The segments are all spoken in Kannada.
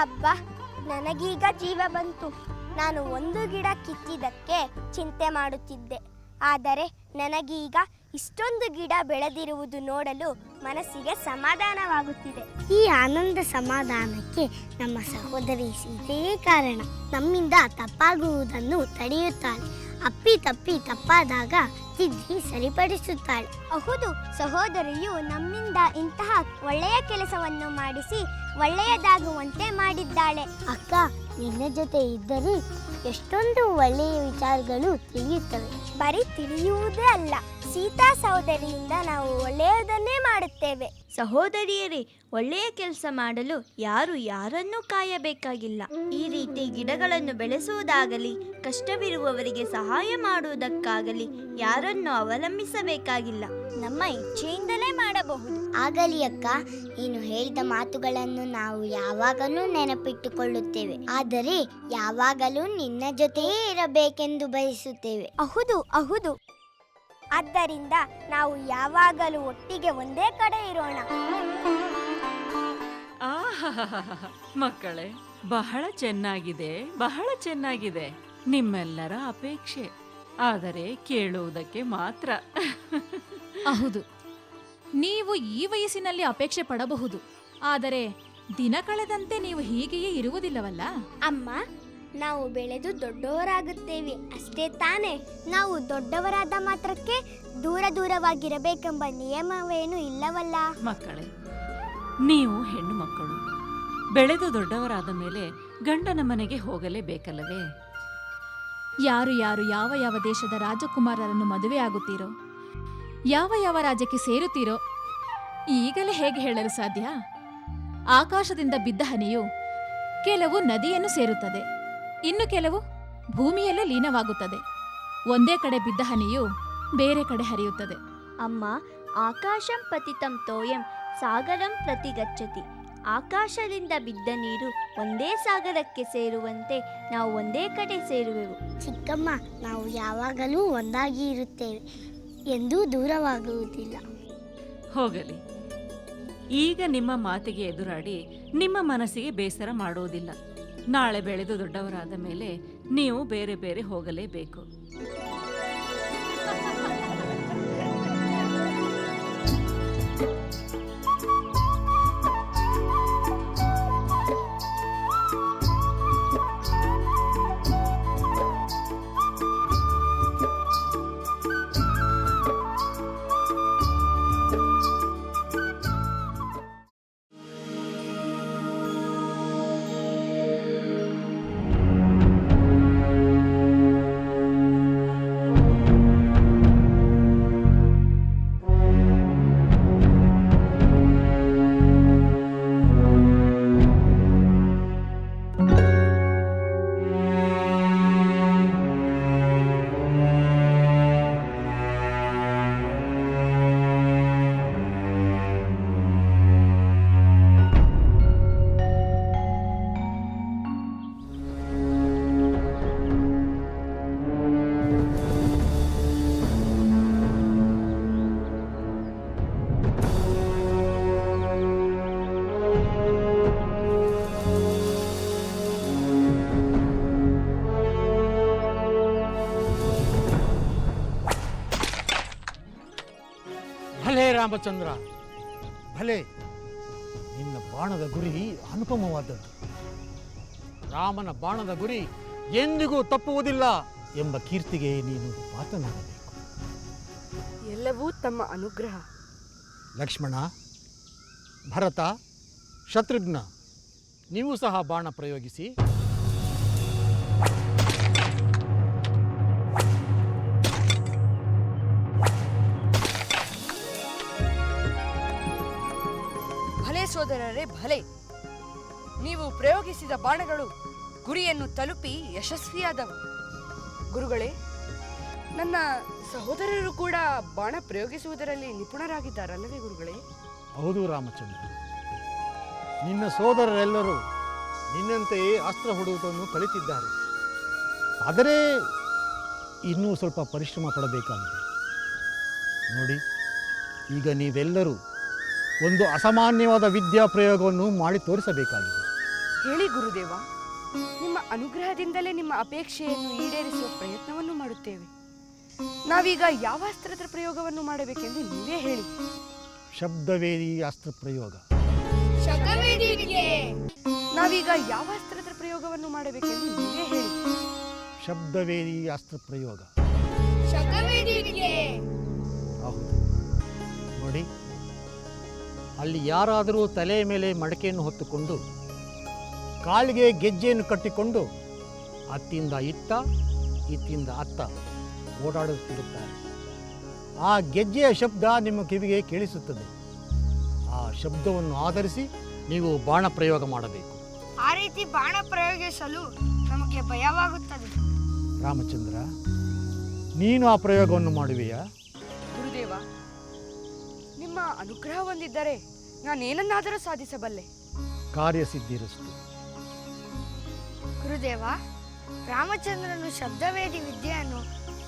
ಅಬ್ಬ, ನನಗೀಗ ಜೀವ ಬಂತು. ನಾನು ಒಂದು ಗಿಡ ಕಿತ್ತಿದ್ದಕ್ಕೆ ಚಿಂತೆ ಮಾಡುತ್ತಿದ್ದೆ. ಆದರೆ ನನಗೀಗ ಇಷ್ಟೊಂದು ಗಿಡ ಬೆಳೆದಿರುವುದು ನೋಡಲು ಮನಸ್ಸಿಗೆ ಸಮಾಧಾನವಾಗುತ್ತಿದೆ. ಈ ಆನಂದ ಸಮಾಧಾನಕ್ಕೆ ನಮ್ಮ ಸಹೋದರಿ ಸೀತೆಯೇ ಕಾರಣ. ನಮ್ಮಿಂದ ತಪ್ಪಾಗುವುದನ್ನು ತಡೆಯುತ್ತಾಳೆ. ಅಪ್ಪಿ ತಪ್ಪಾದಾಗ ತಿದ್ದಿ ಸರಿಪಡಿಸುತ್ತಾಳೆ. ಹೌದು, ಸಹೋದರಿಯು ನಮ್ಮಿಂದ ಇಂತಹ ಒಳ್ಳೆಯ ಕೆಲಸವನ್ನು ಮಾಡಿಸಿ ಒಳ್ಳೆಯದಾಗುವಂತೆ ಮಾಡಿದ್ದಾಳೆ. ಅಕ್ಕ, ನಿನ್ನ ಜೊತೆ ಇದ್ದರೆ ಎಷ್ಟೊಂದು ಒಳ್ಳೆಯ ವಿಚಾರಗಳು ತಿಳಿಯುತ್ತವೆ. ಬರೀ ತಿಳಿಯುವುದೇ ಅಲ್ಲ, ಸೀತಾ ಸಹೋದರಿಯಿಂದ ನಾವು ಒಳ್ಳೆಯದನ್ನೇ ಮಾಡುತ್ತೇವೆ. ಸಹೋದರಿಯರೇ, ಒಳ್ಳೆಯ ಕೆಲಸ ಮಾಡಲು ಯಾರನ್ನೂ ಕಾಯಬೇಕಾಗಿಲ್ಲ. ಈ ರೀತಿ ಗಿಡಗಳನ್ನು ಬೆಳೆಸುವುದಾಗಲಿ, ಕಷ್ಟವಿರುವವರಿಗೆ ಸಹಾಯ ಮಾಡುವುದಕ್ಕಾಗಲಿ ಯಾರನ್ನು ಅವಲಂಬಿಸಬೇಕಾಗಿಲ್ಲ. ನಮ್ಮ ಇಚ್ಛೆಯಿಂದಲೇ ಮಾಡಬಹುದು. ಆಗಲಿ ಅಕ್ಕ, ನೀನು ಹೇಳಿದ ಮಾತುಗಳನ್ನು ನಾವು ಯಾವಾಗಲೂ ನೆನಪಿಟ್ಟುಕೊಳ್ಳುತ್ತೇವೆ. ಆದರೆ ಯಾವಾಗಲೂ ನಿನ್ನ ಜೊತೆಯೇ ಇರಬೇಕೆಂದು ಬಯಸುತ್ತೇವೆ. ಹೌದು. ಆದ್ದರಿಂದ ನಾವು ಯಾವಾಗಲೂ ಒಟ್ಟಿಗೆ ಒಂದೇ ಕಡೆ ಇರೋಣ. ಮಕ್ಕಳೇ, ಬಹಳ ಚೆನ್ನಾಗಿದೆ ನಿಮ್ಮೆಲ್ಲರ ಅಪೇಕ್ಷೆ. ಆದರೆ ಕೇಳುವುದಕ್ಕೆ ಮಾತ್ರ. ಹೌದು, ನೀವು ಈ ವಯಸ್ಸಿನಲ್ಲಿ ಅಪೇಕ್ಷೆ ಪಡಬಹುದು. ಆದರೆ ದಿನ ಕಳೆದಂತೆ ನೀವು ಹೀಗೆಯೇ ಇರುವುದಿಲ್ಲವಲ್ಲ? ಅಮ್ಮ, ನಾವು ಬೆಳೆದು ದೊಡ್ಡವರಾಗುತ್ತೇವೆ ಅಷ್ಟೇ ತಾನೇ. ನಾವು ದೊಡ್ಡವರಾದ ಮಾತ್ರಕ್ಕೆ ದೂರವಾಗಿರಬೇಕೆಂಬ ನಿಯಮವೇನು ಇಲ್ಲವಲ್ಲ? ಮಕ್ಕಳೇ, ನೀವು ಹೆಣ್ಣು ಮಕ್ಕಳು ಬೆಳೆದು ದೊಡ್ಡವರಾದ ಮೇಲೆ ಗಂಡನ ಮನೆಗೆ ಹೋಗಲೇಬೇಕಲ್ಲವೇ? ಯಾರು ಯಾವ ದೇಶದ ರಾಜಕುಮಾರರನ್ನು ಮದುವೆ ಆಗುತ್ತೀರೋ, ಯಾವ ರಾಜ್ಯಕ್ಕೆ ಸೇರುತ್ತೀರೋ ಈಗಲೇ ಹೇಗೆ ಹೇಳಲು ಸಾಧ್ಯ? ಆಕಾಶದಿಂದ ಬಿದ್ದ ಹನಿಯು ಕೆಲವು ನದಿಯನ್ನು ಸೇರುತ್ತದೆ, ಇನ್ನು ಕೆಲವು ಭೂಮಿಯಲ್ಲೇ ಲೀನವಾಗುತ್ತದೆ. ಒಂದೇ ಕಡೆ ಬಿದ್ದ ಹನಿಯು ಬೇರೆ ಕಡೆ ಹರಿಯುತ್ತದೆ. ಅಮ್ಮ, ಆಕಾಶಂ ಪತಿತಂ ತೋಯಂ ಸಾಗರಂ ಪ್ರತಿ ಗಚ್ಚತಿ. ಆಕಾಶದಿಂದ ಬಿದ್ದ ನೀರು ಒಂದೇ ಸಾಗರಕ್ಕೆ ಸೇರುವಂತೆ ನಾವು ಒಂದೇ ಕಡೆ ಸೇರುವೆವು. ಚಿಕ್ಕಮ್ಮ, ನಾವು ಯಾವಾಗಲೂ ಒಂದಾಗಿ ಇರುತ್ತೇವೆ, ಎಂದೂ ದೂರವಾಗುವುದಿಲ್ಲ. ಹೋಗಲಿ, ಈಗ ನಿಮ್ಮ ಮಾತಿಗೆ ಎದುರಾಡಿ ನಿಮ್ಮ ಮನಸ್ಸಿಗೆ ಬೇಸರ ಮಾಡುವುದಿಲ್ಲ. ನಾಳೆ ಬೆಳೆದು ದೊಡ್ಡವರಾದ ಮೇಲೆ ನೀವು ಬೇರೆ ಬೇರೆ ಹೋಗಲೇಬೇಕು. ಭಲೆ ರಾಮಚಂದ್ರ, ಭಲೆ. ನಿನ್ನ ಬಾಣದ ಗುರಿ ಅನುಪಮವಾದದ್ದು. ರಾಮನ ಬಾಣದ ಗುರಿ ಎಂದಿಗೂ ತಪ್ಪುವುದಿಲ್ಲ ಎಂಬ ಕೀರ್ತಿಗೆ ನೀನು ಪಾತ್ರನಾಗಬೇಕು. ಎಲ್ಲವೂ ತಮ್ಮ ಅನುಗ್ರಹ. ಲಕ್ಷ್ಮಣ, ಭರತ, ಶತ್ರುಘ್ನ, ನೀವು ಸಹ ಬಾಣ ಪ್ರಯೋಗಿಸಿ. ಭಲೆ ಸೋದರರೇ, ಭಲೆ. ನೀವು ಪ್ರಯೋಗಿಸಿದ ಬಾಣಗಳು ಗುರಿಯನ್ನು ತಲುಪಿ ಯಶಸ್ವಿಯಾದವು. ಗುರುಗಳೇ, ನನ್ನ ಸಹೋದರರು ಕೂಡ ಬಾಣ ಪ್ರಯೋಗಿಸುವುದರಲ್ಲಿ ನಿಪುಣರಾಗಿದ್ದಾರಲ್ಲವೇ ಗುರುಗಳೇ? ಹೌದು ರಾಮಚಂದ್ರ, ನಿನ್ನ ಸೋದರರೆಲ್ಲರೂ ನಿನ್ನಂತೆಯೇ ಅಸ್ತ್ರ ಹೊಡುವುದನ್ನು ಕಲಿತಿದ್ದಾರೆ. ಆದರೆ ಇನ್ನೂ ಸ್ವಲ್ಪ ಪರಿಶ್ರಮ ಪಡಬೇಕಾಗಿದೆ. ನೋಡಿ, ಈಗ ನೀವೆಲ್ಲರೂ ಒಂದು ಅಸಾಮಾನ್ಯವಾದ ವಿದ್ಯಾ ಪ್ರಯೋಗವನ್ನು ಮಾಡಿ ತೋರಿಸಬೇಕಾಗಿದೆ. ಹೇಳಿ ಗುರುದೇವ. ನಿಮ್ಮ ಅನುಗ್ರಹದಿಂದಲೇ ನಿಮ್ಮ ಅಪೇಕ್ಷೆಯನ್ನು ಈಡೇರಿಸುವ ಪ್ರಯತ್ನವನ್ನು ಮಾಡುತ್ತೇವೆ. ನಾವೀಗ ಯಾವ ಅಸ್ತ್ರದ ಪ್ರಯೋಗವನ್ನು ಮಾಡಬೇಕೆಂದು ನೀವೇ ಹೇಳಿ. ಶಬ್ದವೇದಿ ಅಸ್ತ್ರ ಪ್ರಯೋಗ. ನಾವೀಗ ಯಾವ ಅಸ್ತ್ರದ ಪ್ರಯೋಗವನ್ನು ಮಾಡಬೇಕೆಂದು ನೀವೇ ಹೇಳಿ. ಶಬ್ದವೇದಿ ಅಸ್ತ್ರ ಪ್ರಯೋಗ. ಹೌದು ನೋಡಿ, ಅಲ್ಲಿ ಯಾರಾದರೂ ತಲೆಯ ಮೇಲೆ ಮಡಕೆಯನ್ನು ಹೊತ್ತುಕೊಂಡು ಕಾಲಿಗೆ ಗೆಜ್ಜೆಯನ್ನು ಕಟ್ಟಿಕೊಂಡು ಅತ್ತಿಂದ ಇತ್ತ ಇತ್ತಿಂದ ಅತ್ತ ಓಡಾಡುತ್ತಿರುತ್ತಾರೆ. ಆ ಗೆಜ್ಜೆಯ ಶಬ್ದ ನಿಮ್ಮ ಕಿವಿಗೆ ಕೇಳಿಸುತ್ತದೆ. ಆ ಶಬ್ದವನ್ನು ಆಧರಿಸಿ ನೀವು ಬಾಣ ಪ್ರಯೋಗ ಮಾಡಬೇಕು. ಆ ರೀತಿ ಬಾಣ ಪ್ರಯೋಗಿಸಲು ನಮಗೆ ಭಯವಾಗುತ್ತದೆ. ರಾಮಚಂದ್ರ, ನೀನು ಆ ಪ್ರಯೋಗವನ್ನು ಮಾಡುವೆಯಾ? ಗುರುದೇವ, ನಿಮ್ಮ ಅನುಗ್ರಹ ಹೊಂದಿದ್ದರೆ ನಾನೇನನ್ನಾದರೂ ಸಾಧಿಸಬಲ್ಲೆ. ಕಾರ್ಯಸಿದ್ಧಿರಸ್ತು. ಗುರುದೇವ, ರಾಮಚಂದ್ರನು ಶಬ್ದವೇದಿ ವಿದ್ಯೆಯನ್ನು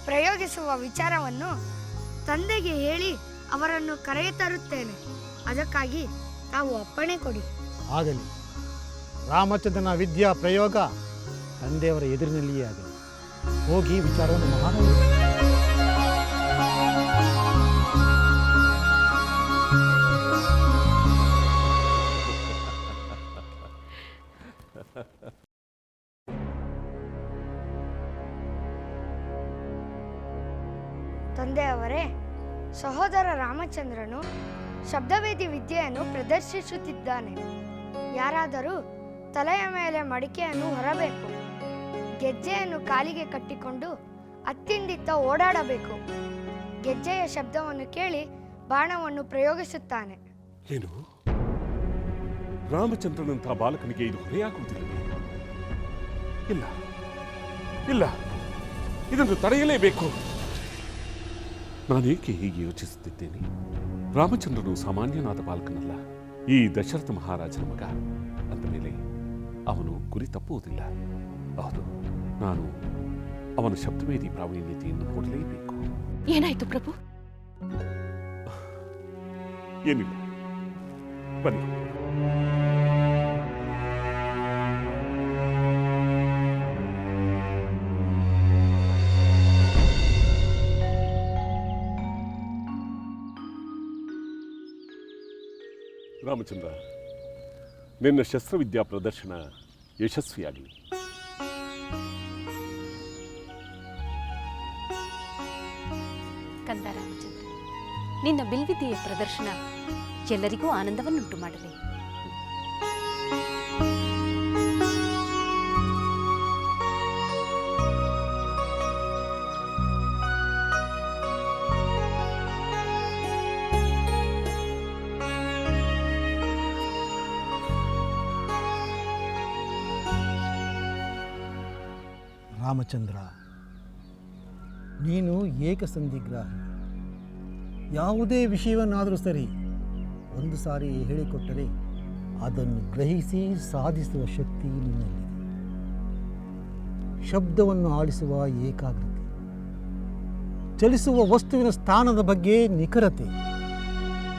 ಪ್ರಯೋಗಿಸುವ ವಿಚಾರವನ್ನು ತಂದೆಗೆ ಹೇಳಿ ಅವರನ್ನು ಕರೆತರುತ್ತೇನೆ. ಅದಕ್ಕಾಗಿ ತಾವು ಅಪ್ಪಣೆ ಕೊಡಿ. ಆಗಲಿ. ರಾಮಚಂದ್ರನ ವಿದ್ಯಾ ಪ್ರಯೋಗ ತಂದೆಯವರ ಎದುರಿನಲ್ಲಿಯೇ ಆಗಲಿ. ಹೋಗಿ ವಿಚಾರವನ್ನು ಮಾಡಿ. ತಂದೆಯವರೇ, ಸಹೋದರ ರಾಮಚಂದ್ರನು ಶಬ್ದವೇದಿ ವಿದ್ಯೆಯನ್ನು ಪ್ರದರ್ಶಿಸುತ್ತಿದ್ದಾನೆ. ಯಾರಾದರೂ ತಲೆಯ ಮೇಲೆ ಮಡಿಕೆಯನ್ನು ಹೊರಬೇಕು, ಗೆಜ್ಜೆಯನ್ನು ಕಾಲಿಗೆ ಕಟ್ಟಿಕೊಂಡು ಅತ್ತಿಂದಿತ್ತ ಓಡಾಡಬೇಕು. ಗೆಜ್ಜೆಯ ಶಬ್ದವನ್ನು ಕೇಳಿ ಬಾಣವನ್ನು ಪ್ರಯೋಗಿಸುತ್ತಾನೆ. ಏನು, ರಾಮಚಂದ್ರನಂತಹ ಬಾಲಕನಿಗೆ ಇದು ಹೊರೆಯಾಗುವುದಿಲ್ಲವೇ? ಇಲ್ಲ ಇಲ್ಲ, ಇದನ್ನು ತಡೆಯಲೇಬೇಕು. ನಾನೇಕೆ ಹೀಗೆ ಯೋಚಿಸುತ್ತಿದ್ದೇನೆ? ರಾಮಚಂದ್ರನು ಸಾಮಾನ್ಯನಾದ ಬಾಲಕನಲ್ಲ, ಈ ದಶರಥ ಮಹಾರಾಜನ ಮಗ. ಅಂದ ಮೇಲೆ ಅವನು ಗುರಿ ತಪ್ಪುವುದಿಲ್ಲ. ಹೌದು, ನಾನು ಅವನ ಶಬ್ದವೇದಿ ಪ್ರಾವೀಣ್ಯತೆಯನ್ನು ನೋಡಲೇಬೇಕು. ಏನಾಯ್ತು ಪ್ರಭು? ಏನಿಲ್ಲ, ಬನ್ನಿ. ರಾಮಚಂದ್ರ, ನಿನ್ನ ಶಸ್ತ್ರವಿದ್ಯಾ ಪ್ರದರ್ಶನ ಯಶಸ್ವಿಯಾಗಲಿ. ಕಂದ ರಾಮಚಂದ್ರ, ನಿನ್ನ ಬಿಲ್ವಿದ್ಯೆಯ ಪ್ರದರ್ಶನ ಎಲ್ಲರಿಗೂ ಆನಂದವನ್ನುಂಟು ಮಾಡಲಿ. ರಾಮಚಂದ್ರ, ನೀನು ಏಕಸಂಧಿಗ್ರಾಹಿ. ಯಾವುದೇ ವಿಷಯವನ್ನಾದರೂ ಸರಿ ಒಂದು ಸಾರಿ ಹೇಳಿಕೊಟ್ಟರೆ ಅದನ್ನು ಗ್ರಹಿಸಿ ಸಾಧಿಸುವ ಶಕ್ತಿ ನಿನ್ನಲ್ಲಿದೆ. ಶಬ್ದವನ್ನು ಆಲಿಸುವ ಏಕಾಗ್ರತೆ, ಚಲಿಸುವ ವಸ್ತುವಿನ ಸ್ಥಾನದ ಬಗ್ಗೆ ನಿಖರತೆ,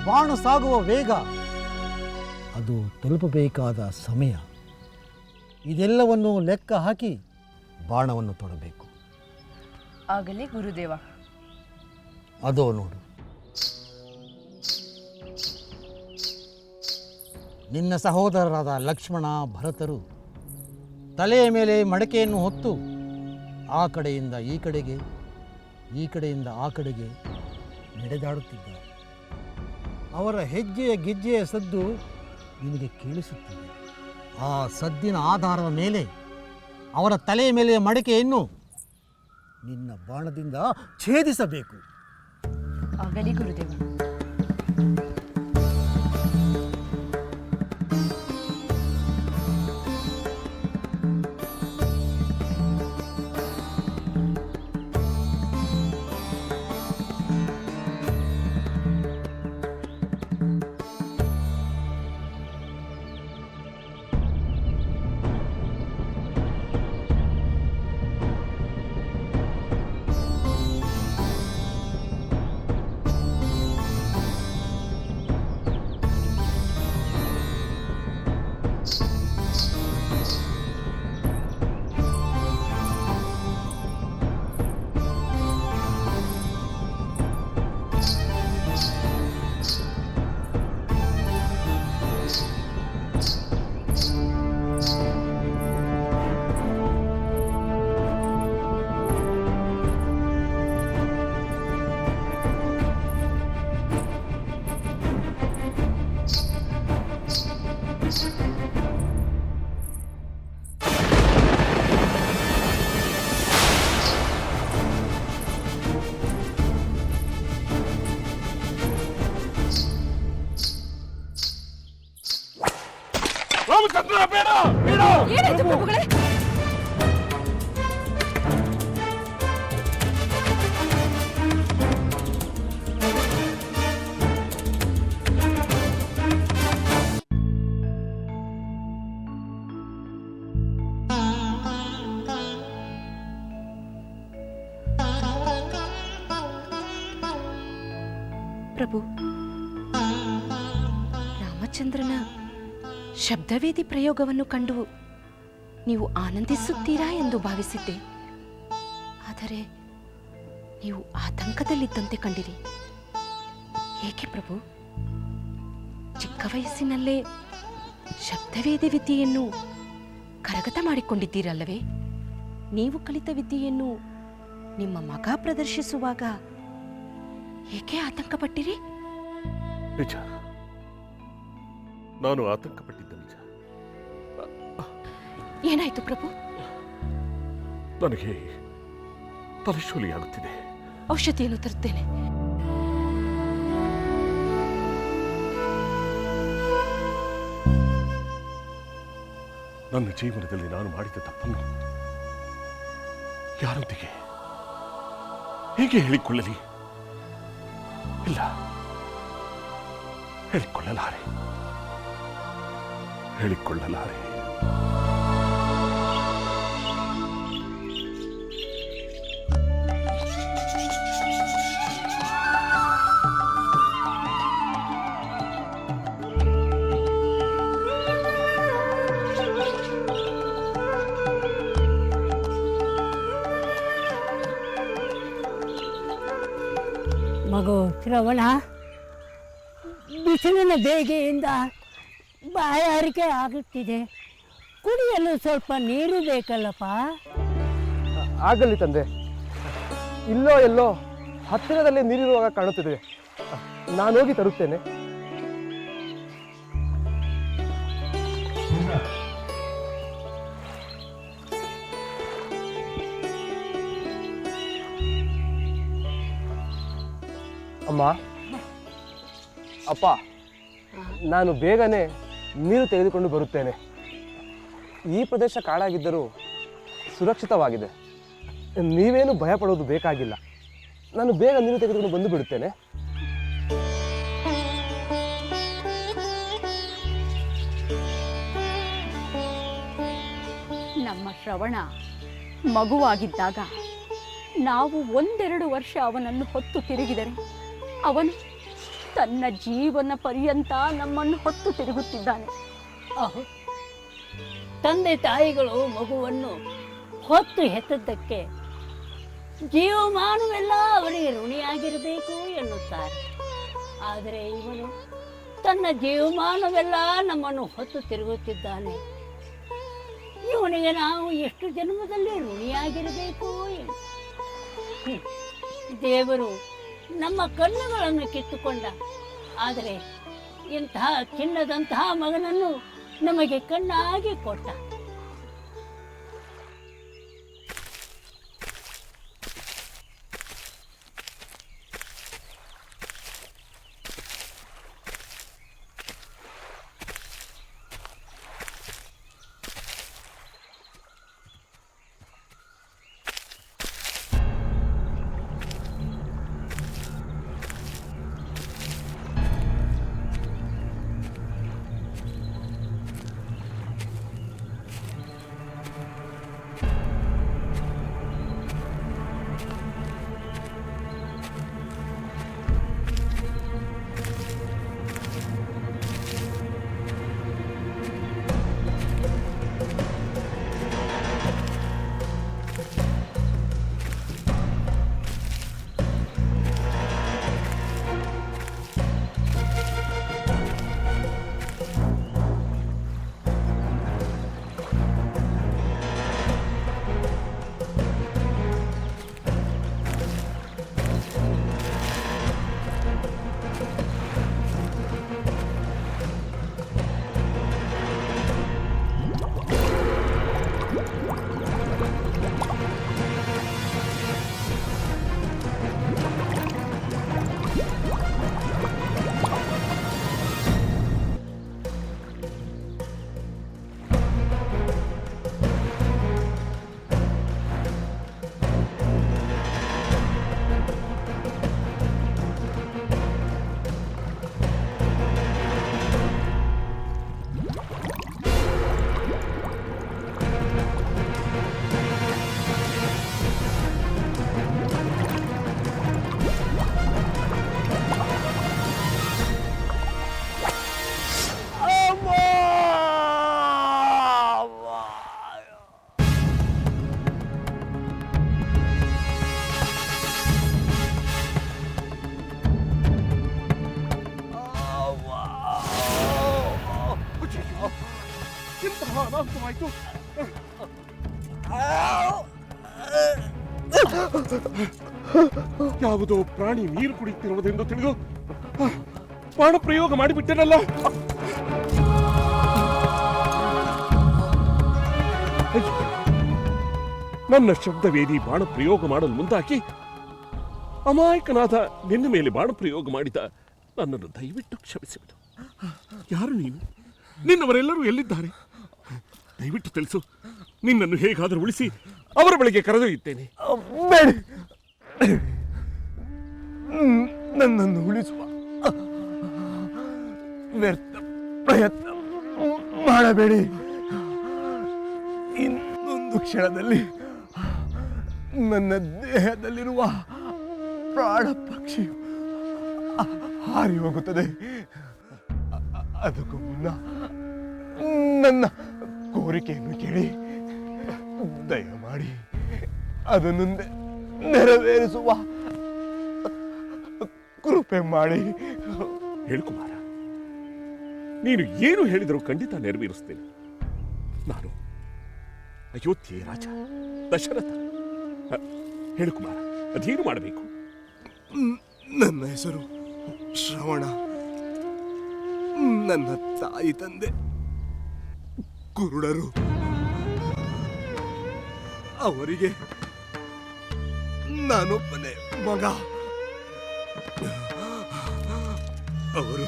ಬಾಣ ಸಾಗುವ ವೇಗ, ಅದು ತಲುಪಬೇಕಾದ ಸಮಯ, ಇದೆಲ್ಲವನ್ನು ಲೆಕ್ಕ ಹಾಕಿ ಬಾಣವನ್ನು ತೊಡಬೇಕು. ಆಗಲೇ ಗುರುದೇವ. ಅದೋ ನೋಡು, ನಿನ್ನ ಸಹೋದರರಾದ ಲಕ್ಷ್ಮಣ, ಭರತರು ತಲೆಯ ಮೇಲೆ ಮಡಕೆಯನ್ನು ಹೊತ್ತು ಆ ಕಡೆಯಿಂದ ಈ ಕಡೆಗೆ, ಈ ಕಡೆಯಿಂದ ಆ ಕಡೆಗೆ ನಡೆದಾಡುತ್ತಿದ್ದಾರೆ. ಅವರ ಹೆಜ್ಜೆಯ ಗೆಜ್ಜೆಯ ಸದ್ದು ನಿನಗೆ ಕೇಳಿಸುತ್ತಿದೆ. ಆ ಸದ್ದಿನ ಆಧಾರದ ಮೇಲೆ ಅವರ ತಲೆಯ ಮೇಲೆ ಮಡಕೆಯನ್ನು ನಿನ್ನ ಬಾಣದಿಂದ ಛೇದಿಸಬೇಕು. ಆಗಲಿ ಗುರುದೇವ. ಏನಾಯ್ತು ಪ್ರಭುಗಳೇ? ಪ್ರಭು, ರಾಮಚಂದ್ರನ ಶಬ್ದವೇದಿ ಪ್ರಯೋಗವನ್ನು ಕಂಡು ನೀವು ಆನಂದಿಸುತ್ತೀರಾ ಎಂದು ಭಾವಿಸಿದ್ದೆ. ಆದರೆ ನೀವು ಆತಂಕದಲ್ಲಿದ್ದಂತೆ ಕಂಡಿರಿ. ಏಕೆ ಪ್ರಭು? ಚಿಕ್ಕ ವಯಸ್ಸಿನಲ್ಲೇ ಶಬ್ದವೇದಿ ವಿದ್ಯೆಯನ್ನು ಕರಗತ ಮಾಡಿಕೊಂಡಿದ್ದೀರಲ್ಲವೇ? ನೀವು ಕಲಿತ ವಿದ್ಯೆಯನ್ನು ನಿಮ್ಮ ಮಗ ಪ್ರದರ್ಶಿಸುವಾಗ ಏಕೆ ಆತಂಕಪಟ್ಟಿರಿ? ನಿಜ, ನಾನು ಆತಂಕಪಟ್ಟಿದ್ದ ನಿಜ. ಏನಾಯ್ತು ಪ್ರಭು? ನನಗೆ ತಲೆಶೂಲಿಯಾಗುತ್ತಿದೆ. ಔಷಧಿಯನ್ನು ತರುತ್ತೇನೆ. ನನ್ನ ಜೀವನದಲ್ಲಿ ನಾನು ಮಾಡಿದ ತಪ್ಪನ್ನು ಯಾರೊಂದಿಗೆ ಹೇಗೆ ಹೇಳಿಕೊಳ್ಳಲಿ? ಇಲ್ಲ, ಹೇಳಿಕೊಳ್ಳಲಾರೆ. ಮಗು ಶ್ರವಣ, ಬಿಸಿಲಿನ ಬೇಗೆಯಿಂದ ಬಾಯಾರಿಕೆ ಆಗುತ್ತಿದೆ. ಕುಡಿಯಲು ಸ್ವಲ್ಪ ನೀರು ಬೇಕಲ್ಲಪ್ಪ. ಆಗಲಿ ತಂದೆ. ಇಲ್ಲೋ ಎಲ್ಲೋ ಹತ್ತಿರದಲ್ಲಿ ನೀರಿರುವಾಗ ಕಾಣುತ್ತಿದೆ. ನಾನೋಗಿ ತರುತ್ತೇನೆ. ಅಮ್ಮ, ಅಪ್ಪ, ನಾನು ಬೇಗನೆ ನೀರು ತೆಗೆದುಕೊಂಡು ಬರುತ್ತೇನೆ. ಈ ಪ್ರದೇಶ ಕಾಡಾಗಿದ್ದರೂ ಸುರಕ್ಷಿತವಾಗಿದೆ. ನೀವೇನು ಭಯ ಪಡೋದು ಬೇಕಾಗಿಲ್ಲ. ನಾನು ಬೇಗ ನೀರು ತೆಗೆದುಕೊಂಡು ಬಂದು ಬಿಡುತ್ತೇನೆ. ನಮ್ಮ ಶ್ರವಣ ಮಗುವಾಗಿದ್ದಾಗ ನಾವು 1-2 ವರ್ಷ ಅವನನ್ನು ಹೊತ್ತು ತಿರುಗಿದರೆ ಅವನು ತನ್ನ ಜೀವನ ಪರ್ಯಂತ ನಮ್ಮನ್ನು ಹೊತ್ತು ತಿರುಗುತ್ತಿದ್ದಾನೆ. ತಂದೆ ತಾಯಿಗಳು ಮಗುವನ್ನು ಹೊತ್ತು ಹೆತ್ತದ್ದಕ್ಕೆ ಜೀವಮಾನವೆಲ್ಲ ಅವರಿಗೆ ಋಣಿಯಾಗಿರಬೇಕು ಎನ್ನುತ್ತಾರೆ. ಆದರೆ ಇವನು ತನ್ನ ಜೀವಮಾನವೆಲ್ಲ ನಮ್ಮನ್ನು ಹೊತ್ತು ತಿರುಗುತ್ತಿದ್ದಾನೆ. ಇವನಿಗೆ ನಾವು ಎಷ್ಟು ಜನ್ಮದಲ್ಲಿ ಋಣಿಯಾಗಿರಬೇಕು ಏನು? ದೇವರು ನಮ್ಮ ಕಣ್ಣುಗಳನ್ನು ಕಿತ್ತುಕೊಂಡ. ಆದರೆ ಇಂತಹ ಚಿನ್ನದಂತಹ ಮಗನನ್ನು ನಮಗೆ ಕಣ್ಣಾಗಿ ಕೊಟ್ಟ. ಅನಾಹುತವಾಯ್ತು. ಯಾವುದೋ ಪ್ರಾಣಿ ನೀರು ಕುಡಿಯುತ್ತಿರುವುದೆಂದು ತಿಳಿದು ಬಾಣ ಪ್ರಯೋಗ ಮಾಡಿಬಿಟ್ಟೆನಲ್ಲ. ನನ್ನ ಶಬ್ದವೇದಿ ಬಾಣ ಪ್ರಯೋಗ ಮಾಡಲು ಮುಂದಾಕಿ ಅಮಾಯಕನಾದ ನಿನ್ನ ಮೇಲೆ ಬಾಣ ಪ್ರಯೋಗ ಮಾಡಿದ ನನ್ನನ್ನು ದಯವಿಟ್ಟು ಕ್ಷಮಿಸಿಬಿಡು. ಯಾರು ನೀನು? ನಿನ್ನವರೆಲ್ಲರೂ ಎಲ್ಲಿದ್ದಾರೆ? ದಯವಿಟ್ಟು ತಿಳಿಸು. ನಿನ್ನನ್ನು ಹೇಗಾದರೂ ಉಳಿಸಿ ಅವರ ಬಳಿಗೆ ಕರೆದೊಯ್ಯುತ್ತೇನೆ. ಬೇಡಿ, ನನ್ನನ್ನು ಉಳಿಸುವ ವ್ಯರ್ಥ ಪ್ರಯತ್ನ ಮಾಡಬೇಡಿ. ಇನ್ನೊಂದು ಕ್ಷಣದಲ್ಲಿ ನನ್ನ ದೇಹದಲ್ಲಿರುವ ಪ್ರಾಣ ಪಕ್ಷಿಯು ಹಾರಿ ಹೋಗುತ್ತದೆ. ಅದಕ್ಕೂ ಮುನ್ನ ನನ್ನ ಕೋರಿಕೆಯನ್ನು ಕೇಳಿ ದಯಮಾಡಿ ಅದನ್ನು ನೆರವೇರಿಸುವ ಕೃಪೆ ಮಾಡಿ. ಹೇಳು ಕುಮಾರ, ನೀನು ಏನು ಹೇಳಿದರೂ ಖಂಡಿತ ನೆರವೇರಿಸ್ತೇನೆ. ನಾನು ಅಯೋಧ್ಯೆಯ ರಾಜ ದಶರಥ. ಹೇಳು ಕುಮಾರ, ಅದೇನು ಮಾಡಬೇಕು? ನನ್ನ ಹೆಸರು ಶ್ರವಣ. ನನ್ನ ತಾಯಿ ತಂದೆ ಕುರುಡರು. ಅವರಿಗೆ ನಾನೊಬ್ಬನೇ ಮಗ. ಅವರು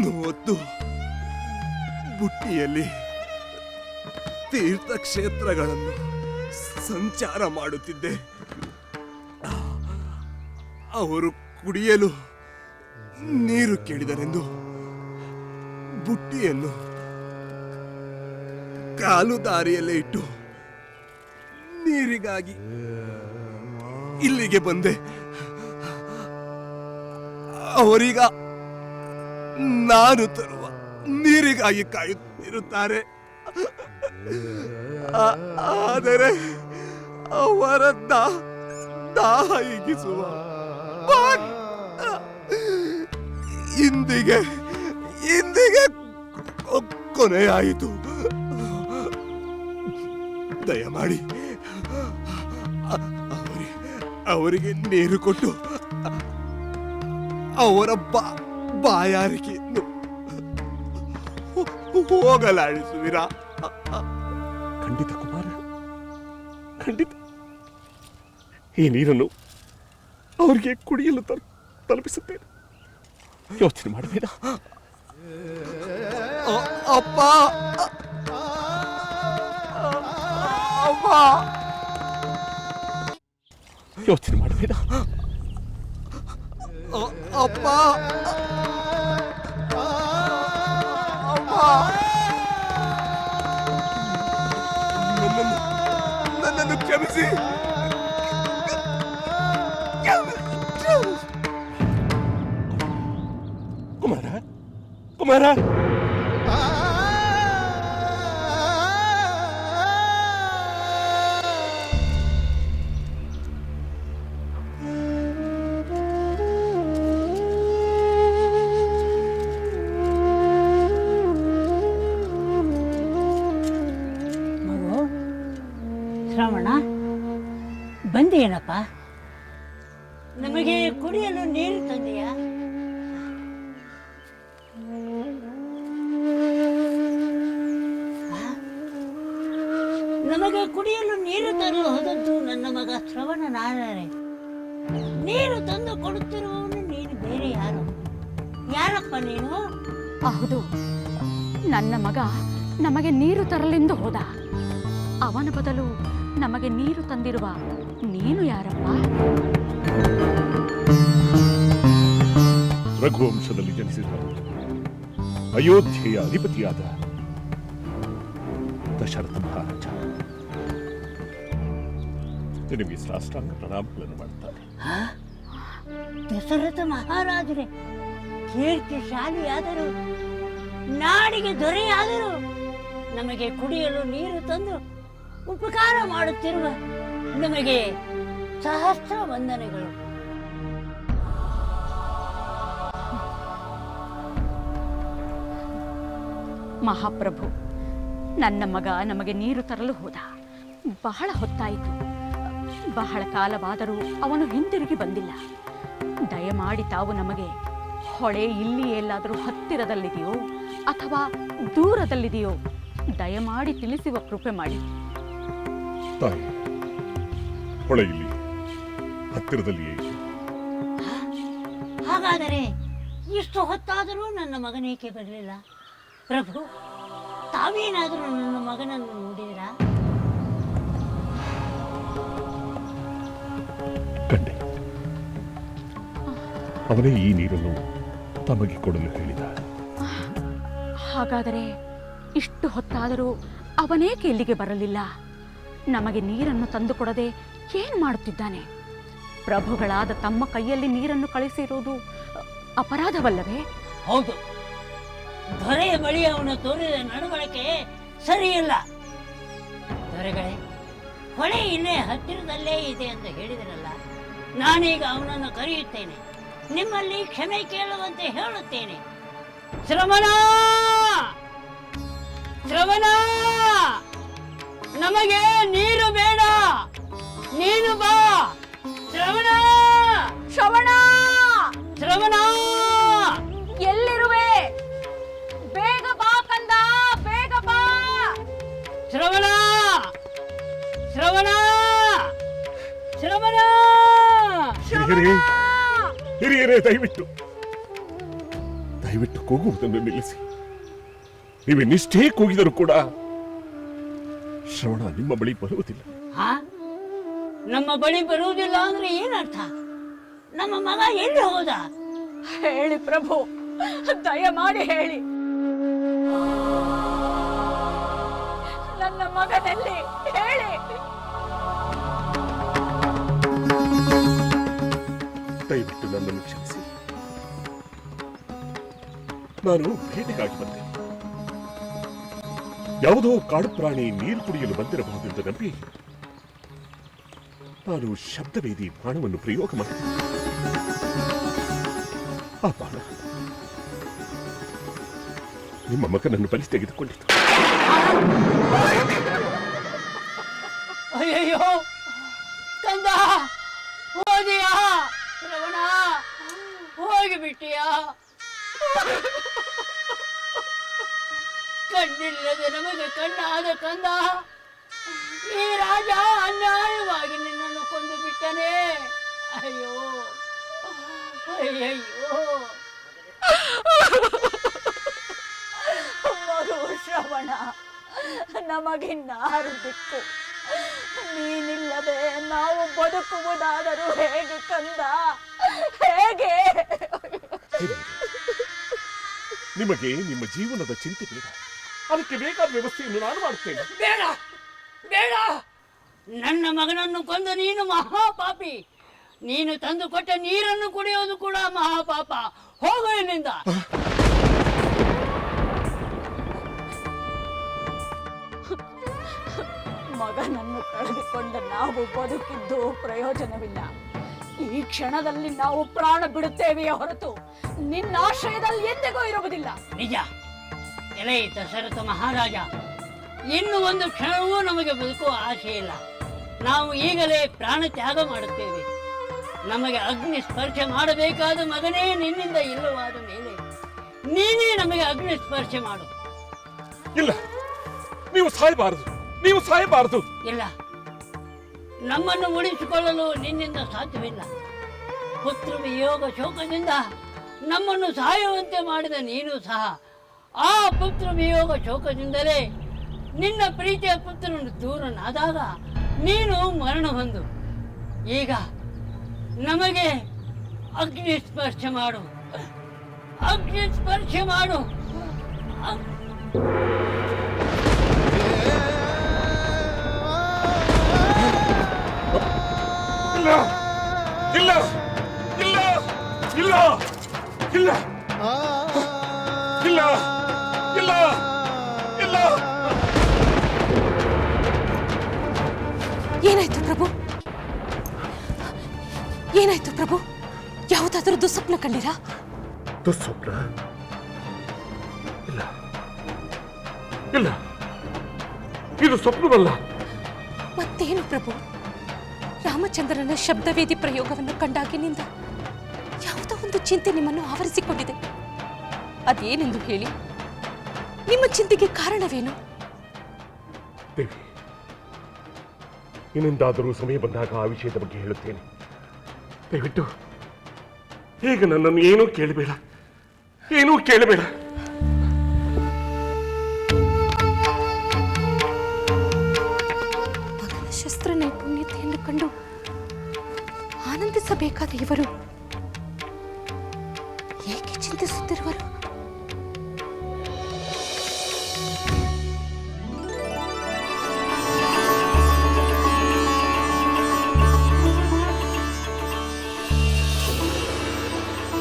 30 ಬುಟ್ಟಿಯಲ್ಲಿ ತೀರ್ಥಕ್ಷೇತ್ರಗಳನ್ನು ಸಂಚಾರ ಮಾಡುತ್ತಿದ್ದೆ. ಅವರು ಕುಡಿಯಲು ನೀರು ಕೇಳಿದರೆಂದು ಬುಟ್ಟಿಯನ್ನು ಕಾಲು ದಾರಿಯಲ್ಲೇ ಇಟ್ಟು ನೀರಿಗಾಗಿ ಇಲ್ಲಿಗೆ ಬಂದೆ. ಅವರೀಗ ನಾನು ತರುವ ನೀರಿಗಾಗಿ ಕಾಯುತ್ತಿರುತ್ತಾರೆ. ಆದರೆ ಅವರ ದಾಹ ಹಿಗಿಸುವ ಇಂದಿಗೆ ಕೊನೆಯಾಯಿತು. ದಯಮಾಡಿ ಅವರಿಗೆ ನೀರು ಕೊಟ್ಟು ಅವರ ಬಾಯಾರಿಕೆಯನ್ನು ಹೋಗಲಾಡಿಸುವಿರಾ? ಖಂಡಿತ ಕುಮಾರ, ಖಂಡಿತ. ಈ ನೀರನ್ನು ಅವರಿಗೆ ಕುಡಿಯಲು ತಲುಪಿಸುತ್ತೇನೆ. ಯೋಚನೆ ಮಾಡಬೇಡ. ಅಪ್ಪ, ಯೋಚನೆ ಮಾಡಬೇಡ. ಅಪ್ಪ, ನನ್ನನ್ನು ಕ್ಷಮಿಸಿ. ಕುಮಾರ, ಕುಮಾರ, ಶ್ರವಣ, ಬಂದೇನಪ್ಪ? ನಮಗೆ ಕುಡಿಯಲು ನೀರು ತಂದೆಯಾ? ನಮಗೆ ಕುಡಿಯಲು ನೀರು ತರಲು ಹೋದದ್ದು ನನ್ನ ಮಗ ಶ್ರವಣನಾದರೆ. ನೀರು ತಂದು ಕೊಡುತ್ತಿರುವವನು ನೀನು ಬೇರೆ ಯಾರು? ಯಾರಪ್ಪ ನೀನು? ಹೌದು, ನನ್ನ ಮಗ ನಮಗೆ ನೀರು ತರಲೆಂದು ಹೋದ. ಅವನ ಬದಲು ನಮಗೆ ನೀರು ತಂದಿರುವ ನೀನು ಯಾರಪ್ಪ? ರಘುವಂಶದಲ್ಲಿ ಜನಿಸಿದ ಅಯೋಧ್ಯೆಯ ಅಧಿಪತಿಯಾದ ದಶರಥ ಮಹಾರಾಜ. ನಿನಗೆ ಸಾಷ್ಟಾಂಗ ಪ್ರಣಾಮಗಳನ್ನು ಮಾಡುತ್ತಾರೆ. ದಶರಥ ಮಹಾರಾಜರೇ, ಕೀರ್ತಿಶಾಲಿಯಾದರು, ನಾಡಿಗೆ ದೊರೆಯಾದರು, ನಮಗೆ ಕುಡಿಯಲು ನೀರು ತಂದು ಉಪಕಾರ ಮಾಡುತ್ತಿರುವ ನಮಗೆ ಸಹಸ್ರ ವಂದನೆಗಳು. ಮಹಾಪ್ರಭು, ನನ್ನ ಮಗ ನಮಗೆ ನೀರು ತರಲು ಹೋದ. ಬಹಳ ಹೊತ್ತಾಯಿತು. ಬಹಳ ಕಾಲವಾದರೂ ಅವನು ಹಿಂತಿರುಗಿ ಬಂದಿಲ್ಲ. ದಯಮಾಡಿ ತಾವು ನಮಗೆ ಹೊಳೆ ಇಲ್ಲಿ ಎಲ್ಲಾದರೂ ಹತ್ತಿರದಲ್ಲಿದೆಯೋ ಅಥವಾ ದೂರದಲ್ಲಿದೆಯೋ ದಯಮಾಡಿ ತಿಳಿಸುವ ಕೃಪೆ ಮಾಡಿ. ತಾಯಿ, ಹೊಳೆ ಇಲ್ಲಿ ಹತ್ತಿರದಲ್ಲಿಯೇ ಇದೆ. ಹಾಗಾದರೆ ಇಷ್ಟು ಹೊತ್ತಾದರೂ ನನ್ನ ಮಗನೇಕೆ ಬರಲಿಲ್ಲ? ಪ್ರಭು, ತಾವೇನಾದರೂ ನನ್ನ ಮಗನನ್ನು ನೋಡಿದಿರಾ? ಕಂಡೆ. ಅವನೇ ಈ ನೀರನ್ನು ತಮಗೆ ಕೊಡಲು ಹೇಳಿದ. ಹಾಗಾದರೆ ಇಷ್ಟು ಹೊತ್ತಾದರೂ ಅವನೇಕೆ ಇಲ್ಲಿಗೆ ಬರಲಿಲ್ಲ? ನಮಗೆ ನೀರನ್ನು ತಂದುಕೊಡದೆ ಏನು ಮಾಡುತ್ತಿದ್ದಾನೆ? ಪ್ರಭುಗಳಾದ ತಮ್ಮ ಕೈಯಲ್ಲಿ ನೀರನ್ನು ಕಳಿಸಿರುವುದು ಅಪರಾಧವಲ್ಲವೇ? ಹೌದು, ದೊರೆಯ ಬಳಿ ಅವನು ತೋರಿದ ನಡವಳಿಕೆ ಸರಿಯಿಲ್ಲ. ದೊರೆಗಳೇ, ಹೊಳೆ ಇಲ್ಲೇ ಹತ್ತಿರದಲ್ಲೇ ಇದೆ ಅಂತ ಹೇಳಿದರಲ್ಲ, ನಾನೀಗ ಅವನನ್ನು ಕರೆಯುತ್ತೇನೆ. ನಿಮ್ಮಲ್ಲಿ ಕ್ಷಮೆ ಕೇಳುವಂತೆ ಹೇಳುತ್ತೇನೆ. ಶ್ರವಣ, ಶ್ರವಣ, ನಮಗೆ ನೀರು ಬೇಡ, ನೀನು ಬಾ. ಶ್ರವಣ, ಶ್ರವಣ, ಶ್ರವಣ, ಎಲ್ಲಿರುವೆ? ಬೇಗ ಬಾ ಕಂದ, ಬೇಗ ಬಾ. ಶ್ರವಣ, ಶ್ರವಣ, ಶ್ರವಣ. ಹಿರಿಯರೇ, ದಯವಿಟ್ಟು ಕೂಗುವುದನ್ನು ನಿಲ್ಲಿಸಿ. ನೀವೆನ್ನಿಷ್ಟೇ ಕೂಗಿದರೂ ಕೂಡ ಶ್ರವಣ ನಿಮ್ಮ ಬಳಿ ಬರುವುದಿಲ್ಲ. ನಮ್ಮ ಬಳಿ ಬರುವುದಿಲ್ಲ ಅಂದ್ರೆ ಏನರ್ಥ? ನಮ್ಮ ಮಗ ಎಲ್ಲಿ ಹೋದ? ಹೇಳಿ ಪ್ರಭು, ದಯಮಾಡಿ ಹೇಳಿ. ನನ್ನ ಮಗನಲ್ಲಿ ಹೇಳಿ. ದಯವಿಟ್ಟು ನನ್ನನ್ನು ಕ್ಷಮಿಸಿ. ನಾನು ಭೇಟಿಗಾಗಿ ಬಂದೆ. ಯಾವುದೋ ಕಾಡು ಪ್ರಾಣಿ ನೀರು ಕುಡಿಯಲು ಬಂದಿರಬಹುದೆಂದು ನಂಬಿ ನಾನು ಶಬ್ದವೇದಿ ಬಾಣವನ್ನು ಪ್ರಯೋಗ ಮಾಡಿದೆ. ಆ ಬಾಣ ನಿಮ್ಮ ಮಗನನ್ನು ಬಲಿ ತೆಗೆದುಕೊಂಡಿತು. ಅಯ್ಯಯ್ಯೋ ಕಂದ, ಹೋದಿಯಾ? ಶ್ರವಣ, ಹೋಗಿಬಿಟ್ಟಿಯಾ? ಕಣ್ಣಿಲ್ಲದೆ ನಮಗೆ ಕಣ್ಣಾದ ಕಂದ, ಈ ರಾಜ ಅನ್ಯಾಯವಾಗಿ ನಿನ್ನನ್ನು ಕೊಂದು ಬಿಟ್ಟನೆ. ಅಯ್ಯೋ, ಅಯ್ಯಯ್ಯೋ. ಮಗು ಶ್ರವಣ, ನಮಗಿನ್ನಾರು ದಿಕ್ಕು? ನೀನಿಲ್ಲದೆ ನಾವು ಬದುಕುವುದಾದರೂ ಹೇಗೆ ಕಂದ, ಹೇಗೆ? ನಿಮಗೆ ನಿಮ್ಮ ಜೀವನದ ಚಿಂತೆ ಬೇಡ. ಅದಕ್ಕೆ ಬೇಕಾದ ವ್ಯವಸ್ಥೆಯನ್ನು ನಾನು ಮಾಡುತ್ತೇನೆ. ಬೇಡ, ಬೇಡ. ನನ್ನ ಮಗನನ್ನು ಕೊಂದು ನೀನು ಮಹಾಪಾಪಿ. ನೀನು ತಂದು ಕೊಟ್ಟ ನೀರನ್ನು ಕುಡಿಯೋದು ಕೂಡ ಮಹಾಪಾಪ. ಹೋಗು ಇಲ್ಲಿಂದ. ಮಗನನ್ನು ಕಳೆದುಕೊಂಡ ನಾವು ಬದುಕಿದ್ದು ಪ್ರಯೋಜನವಿಲ್ಲ. ಈ ಕ್ಷಣದಲ್ಲಿ ನಾವು ಪ್ರಾಣ ಬಿಡುತ್ತೇವೆಯೇ ಹೊರತು ನಿನ್ನ ಆಶ್ರಯದಲ್ಲಿ ಎಂದಿಗೂ ಇರುವುದಿಲ್ಲ. ನಿಜ. ಎಲೈ ದಶರಥ ಮಹಾರಾಜ, ಇನ್ನು ಒಂದು ಕ್ಷಣವೂ ನಮಗೆ ಬದುಕುವ ಆಸೆ ಇಲ್ಲ. ನಾವು ಈಗಲೇ ಪ್ರಾಣ ತ್ಯಾಗ ಮಾಡುತ್ತೇವೆ. ನಮಗೆ ಅಗ್ನಿ ಸ್ಪರ್ಶ ಮಾಡಬೇಕಾದ ಮಗನೇ ನಿನ್ನಿಂದ ಇಲ್ಲವಾದ ಮೇಲೆ ನೀನೇ ನಮಗೆ ಅಗ್ನಿ ಸ್ಪರ್ಶ ಮಾಡು. ಇಲ್ಲ, ನೀವು ಸಾಯಬಾರದು, ನೀವು ಸಾಯಬಾರದು. ಇಲ್ಲ, ನಮ್ಮನ್ನು ಉಳಿಸಿಕೊಳ್ಳಲು ನಿನ್ನಿಂದ ಸಾಧ್ಯವಿಲ್ಲ. ಪುತ್ರ ವಿಯೋಗ ಶೋಕದಿಂದ ನಮ್ಮನ್ನು ಸಾಯುವಂತೆ ಮಾಡಿದ ನೀನು ಸಹ ಆ ಪುತ್ರ ವಿಯೋಗ ಶೋಕದಿಂದಲೇ ನಿನ್ನ ಪ್ರೀತಿಯ ಪುತ್ರನು ದೂರನಾದಾಗ ನೀನು ಮರಣ ಹೊಂದು. ಈಗ ನಮಗೆ ಅಗ್ನಿ ಸ್ಪರ್ಶ ಮಾಡು, ಅಗ್ನಿ ಸ್ಪರ್ಶ ಮಾಡು. ಇಲ್ಲ, ಇಲ್ಲ, ಇಲ್ಲ, ಇಲ್ಲ, ಇಲ್ಲ, ಇಲ್ಲ, ಇಲ್ಲ, ಇಲ್ಲ. ಏನಾಯ್ತು ಪ್ರಭು? ಏನಾಯ್ತು ಪ್ರಭು? ಯಾವುದಾದ್ರೂ ದುಸ್ವಪ್ನ ಕಂಡಿರಾ? ದುಸ್ವಪ್ನ? ಇಲ್ಲ, ಇಲ್ಲ, ಇದು ಸ್ವಪ್ನವಲ್ಲ. ಮತ್ತೇನು ಪ್ರಭು? ರಾಮಚಂದ್ರನ ಶಬ್ದವೇದಿ ಪ್ರಯೋಗವನ್ನು ಕಂಡಾಗಿನಿಂದ ಯಾವುದೋ ಒಂದು ಚಿಂತೆ ನಿಮ್ಮನ್ನು ಆವರಿಸಿಕೊಂಡಿದೆ. ಅದೇನೆಂದು ಹೇಳಿ, ನಿಮ್ಮ ಚಿಂತೆಗೆ ಕಾರಣವೇನು? ದೇವಿ, ಇನ್ನೊಂದಾದರೂ ಸಮಯ ಬಂದಾಗ ಆ ವಿಷಯದ ಬಗ್ಗೆ ಹೇಳುತ್ತೇನೆ. ದಯವಿಟ್ಟು ಈಗ ನನ್ನನ್ನು ಏನೂ ಕೇಳಬೇಡ, ಏನೂ ಕೇಳಬೇಡ. ಮಗನ ಶಸ್ತ್ರ ನೈಪುಣ್ಯತೆಯನ್ನು ಕಂಡು ಆನಂದಿಸಬೇಕಾದ ಇವರು ಏಕೆ ಚಿಂತಿಸುತ್ತಿರುವರು?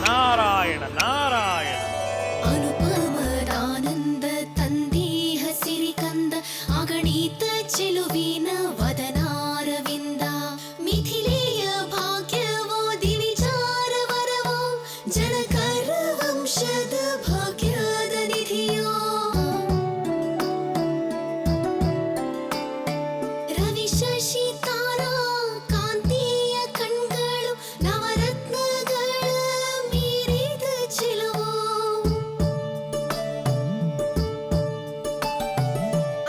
ನಾರಾಯಣ ನಾರಾಯಣ. ಅನುಪಮದಾನಂದ ತಂದೀಹ ಸಿರಿಕಂದ ಅಗಣಿತ ಚೆಲುವಿನ ವದನಾರವಿಂದ ಮಿಥಿಲೆಯ ಭಾಗ್ಯವೋ ದಿವಿಚಾರ ವರವೋ ಜನಕರ ವಂಶದ ಭಾಗ್ಯದ ನಿಧಿಯೋ ರವಿ ಶಶಿ ತಾರಾ ಕಾಂತಿಯ ಕಣ್ಗಳು ನವರತ್ನಗಳ ಮೀರಿದ ಚೆಲುವು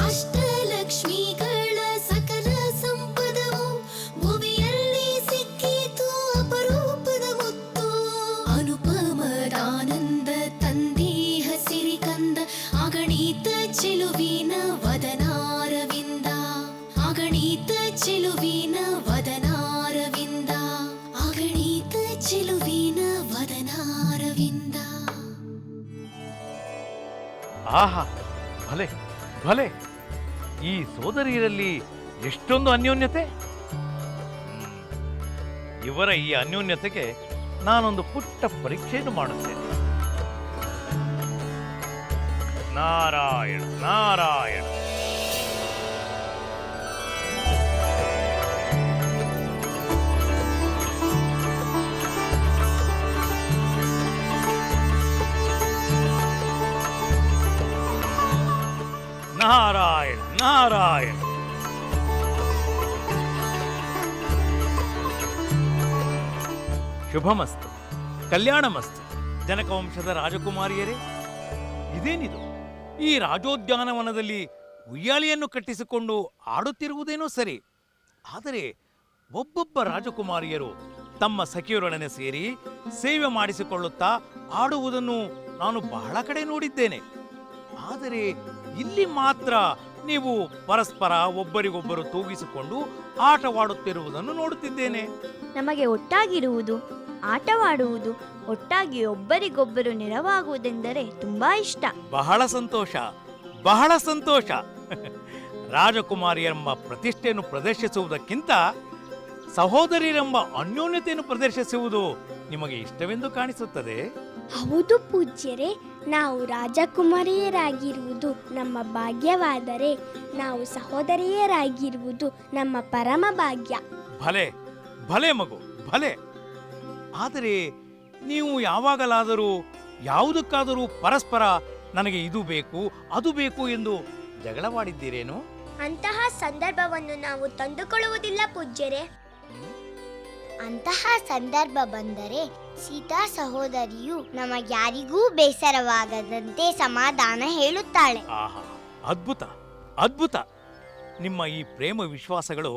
ಅಷ್ಟಲಕ್ಷ್ಮಿಗಳ ಸಕಲ ಸಂಪದವು ಭುವಿಯಲ್ಲಿ ಸಿಕ್ಕಿತು ಅಪರೂಪದ ಮುತ್ತು ಅನುಪಮದಾನಂದ ತಂದೀಹ ಸಿರಿಕಂದ ಅಗಣಿತ ಚೆಲುವಿನ ವದನಾರವಿಂದ ಅಗಣಿತ ಚೆಲುವಿನ ವದನಾರವಿಂದ ಅಗಣಿತ ಚೆಲುವಿನ ವದನಾರವಿಂದ. ಆಹಾ, ಭಲೆ ಭಲೆ. ಈ ಸೋದರಿಯರಲ್ಲಿ ಎಷ್ಟೊಂದು ಅನ್ಯೋನ್ಯತೆ. ಇವರ ಈ ಅನ್ಯೋನ್ಯತೆಗೆ ನಾನೊಂದು ಪುಟ್ಟ ಪರೀಕ್ಷೆಯನ್ನು ಮಾಡುತ್ತೇನೆ. ನಾರಾಯಣ ನಾರಾಯಣ. ನಾರಾಯಣ ನಾರಾಯಣ. ಶುಭಮಸ್ತು, ಕಲ್ಯಾಣಮಸ್ತು. ಜನಕವಂಶದ ರಾಜಕುಮಾರಿಯರೇ, ಇದೇನಿದು? ಈ ರಾಜೋದ್ಯಾನವನದಲ್ಲಿ ಉಯ್ಯಾಲೆಯನ್ನು ಕಟ್ಟಿಸಿಕೊಂಡು ಆಡುತ್ತಿರುವುದೇನೋ ಸರಿ, ಆದರೆ ಒಬ್ಬೊಬ್ಬ ರಾಜಕುಮಾರಿಯರು ತಮ್ಮ ಸಖಿಯರೊಡನೆ ಸೇರಿ ಸೇವೆ ಮಾಡಿಸಿಕೊಳ್ಳುತ್ತಾ ಆಡುವುದನ್ನು ನಾನು ಬಹಳ ಕಡೆ ನೋಡಿದ್ದೇನೆ. ಆದರೆ ಇಲ್ಲಿ ಮಾತ್ರ ನೀವು ಪರಸ್ಪರ ಒಬ್ಬರಿಗೊಬ್ಬರು ತೂಗಿಸಿಕೊಂಡು ಆಟವಾಡುತ್ತಿರುವುದನ್ನು ನೋಡುತ್ತಿದ್ದೇನೆ. ನಮಗೆ ಒಟ್ಟಾಗಿರುವುದು, ಆಟವಾಡುವುದು, ಒಟ್ಟಾಗಿ ಒಬ್ಬರಿಗೊಬ್ಬರು ನೆರವಾಗುವುದೆಂದರೆ ತುಂಬಾ ಇಷ್ಟ. ಬಹಳ ಸಂತೋಷ, ಬಹಳ ಸಂತೋಷ. ರಾಜಕುಮಾರಿಯರೆಂಬ ಪ್ರತಿಷ್ಠೆಯನ್ನು ಪ್ರದರ್ಶಿಸುವುದಕ್ಕಿಂತ ಸಹೋದರಿಯರೆಂಬ ಅನ್ಯೋನ್ಯತೆಯನ್ನು ಪ್ರದರ್ಶಿಸುವುದು ನಿಮಗೆ ಇಷ್ಟವೆಂದು ಕಾಣಿಸುತ್ತದೆ. ಹೌದು ಪೂಜ್ಯರೇ, ನಾವು ರಾಜಕುಮಾರಿಯರಾಗಿರುವುದು ನಮ್ಮ ಭಾಗ್ಯವಾದರೆ ನಾವು ಸಹೋದರಿಯರಾಗಿರುವುದು ನಮ್ಮ ಪರಮ ಭಾಗ್ಯ. ಭಲೆ ಭಲೆ ಮಗು, ಭಲೆ. ಆದರೆ ನೀವು ಯಾವಾಗಲಾದರೂ ಯಾವುದಕ್ಕಾದರೂ ಪರಸ್ಪರ ನನಗೆ ಇದು ಬೇಕು ಅದು ಬೇಕು ಎಂದು ಜಗಳವಾಡಿದ್ದೀರೇನು? ಅಂತಹ ಸಂದರ್ಭವನ್ನು ನಾವು ತಂದುಕೊಳ್ಳುವುದಿಲ್ಲ ಪೂಜ್ಯರೇ. ಅಂತಹ ಸಂದರ್ಭ ಬಂದರೆ ಸೀತಾ ಸಹೋದರಿಯು ನಮಗ್ಯಾರಿಗೂ ಬೇಸರವಾಗದಂತೆ ಸಮಾಧಾನ ಹೇಳುತ್ತಾಳೆ. ಆಹಾ, ಅದ್ಭುತ ಅದ್ಭುತ. ನಿಮ್ಮ ಈ ಪ್ರೇಮ ವಿಶ್ವಾಸಗಳು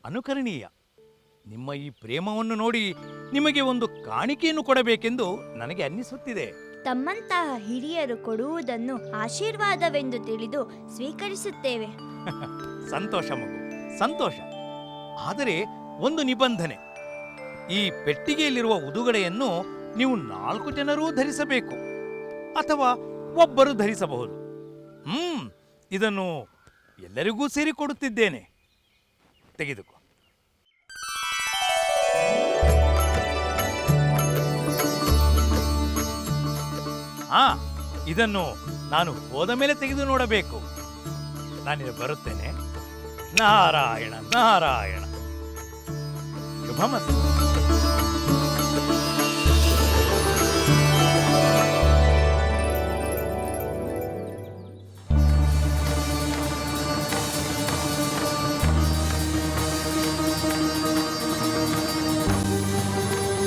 ಅನುಕರಣೀಯ. ನಿಮ್ಮ ಈ ಪ್ರೇಮವನ್ನು ನೋಡಿ ನಿಮಗೆ ಒಂದು ಕಾಣಿಕೆಯನ್ನು ಕೊಡಬೇಕೆಂದು ನನಗೆ ಅನ್ನಿಸುತ್ತಿದೆ. ತಮ್ಮಂತಹ ಹಿರಿಯರು ಕೊಡುವುದನ್ನು ಆಶೀರ್ವಾದವೆಂದು ತಿಳಿದು ಸ್ವೀಕರಿಸುತ್ತೇವೆ. ಸಂತೋಷ ಮಗು, ಸಂತೋಷ. ಆದರೆ ಒಂದು ನಿಬಂಧನೆ. ಈ ಪೆಟ್ಟಿಗೆಯಲ್ಲಿರುವ ಉಡುಗೊರೆಯನ್ನು ನೀವು 4 ಜನರೂ ಧರಿಸಬೇಕು, ಅಥವಾ ಒಬ್ಬರು ಧರಿಸಬಹುದು. ಇದನ್ನು ಎಲ್ಲರಿಗೂ ಸೇರಿ ಕೊಡುತ್ತಿದ್ದೇನೆ, ತೆಗೆದುಕೋ. ಇದನ್ನು ನಾನು ಹೋದ ಮೇಲೆ ತೆಗೆದು ನೋಡಬೇಕು. ನಾನಿಲ್ಲಿ ಬರುತ್ತೇನೆ. ನಾರಾಯಣ ನಾರಾಯಣ. ಶುಭಮಸ್ತು.